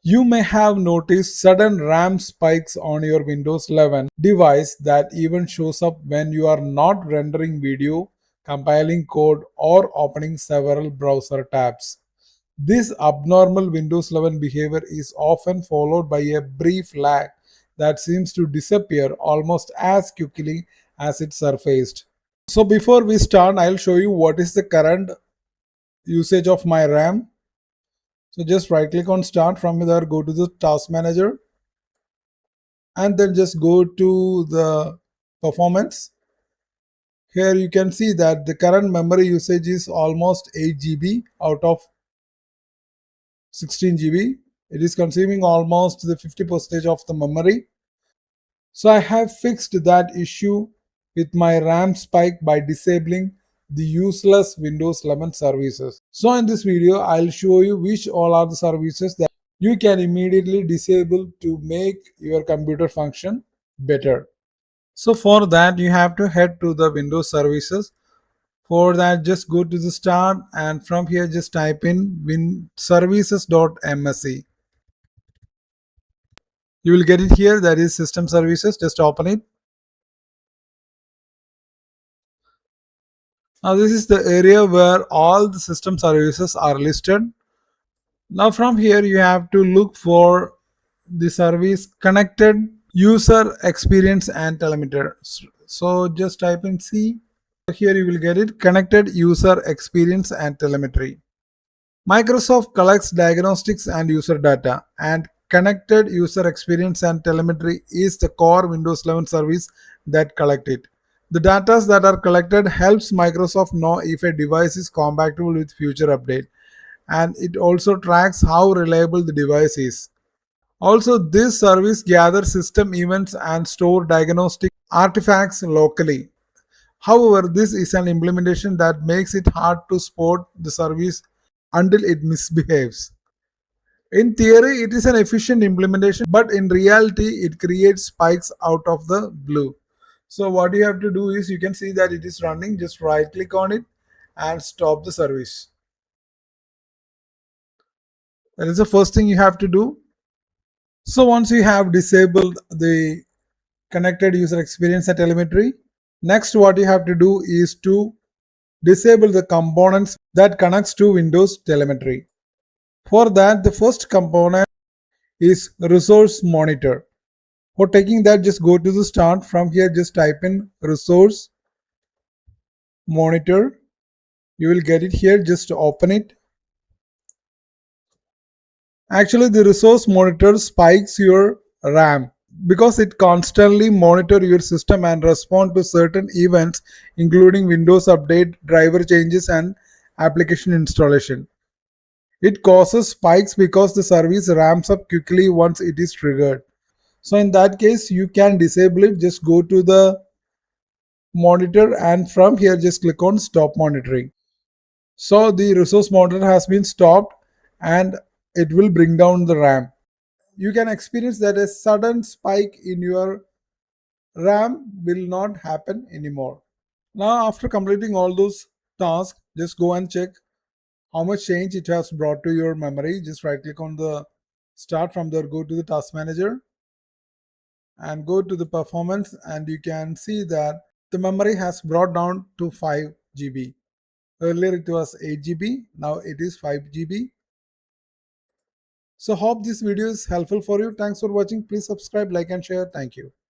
You may have noticed sudden RAM spikes on your Windows 11 device that even shows up when you are not rendering video, compiling code, or opening several browser tabs. This abnormal Windows 11 behavior is often followed by a brief lag that seems to disappear almost as quickly as it surfaced. So before we start, I'll show you what is the current usage of my RAM. So just right click on start. From there, go to the task manager and then just go to the performance. Here you can see that the current memory usage is almost 8 GB out of 16 GB. It is consuming almost the 50% of the memory. So I have fixed that issue with my RAM spike by disabling the useless Windows 11 services. So in this video, I'll show you which all are the services that you can immediately disable to make your computer function better. So for that, you have to head to the Windows services. For that, just go to the start and from here just type in services.msc. You will get it here, that is system services. Just open it. Now this is the area where all the system services are listed. Now from here you have to look for the service connected user experience and telemetry. So just type in C. Here you will get it, connected user experience and telemetry. Microsoft collects diagnostics and user data, and connected user experience and telemetry is the core Windows 11 service that collect it. The data that are collected helps Microsoft know if a device is compatible with future update, and it also tracks how reliable the device is. Also, this service gathers system events and store diagnostic artifacts locally. However, this is an implementation that makes it hard to support the service until it misbehaves. In theory, it is an efficient implementation, but in reality, it creates spikes out of the blue. So what you have to do is, you can see that it is running, just right click on it and stop the service. That is the first thing you have to do. So once you have disabled the connected user experience and telemetry, next what you have to do is to disable the components that connects to Windows telemetry. For that, the first component is resource monitor. For taking that, just go to the start. From here, just type in resource monitor. You will get it here. Just open it. Actually, the resource monitor spikes your RAM because it constantly monitor your system and respond to certain events, including Windows update, driver changes, and application installation. It causes spikes because the service ramps up quickly once it is triggered. So in that case, you can disable it. Just go to the monitor and from here just click on stop monitoring. So the resource monitor has been stopped and it will bring down the RAM. You can experience that a sudden spike in your RAM will not happen anymore. Now after completing all those tasks, just go and check how much change it has brought to your memory. Just right click on the start. From there, go to the task manager and go to the performance, and you can see that the memory has brought down to 5 GB. Earlier it was 8 GB, now it is 5 GB. So hope this video is helpful for you. Thanks for watching. Please subscribe, like and share. Thank you.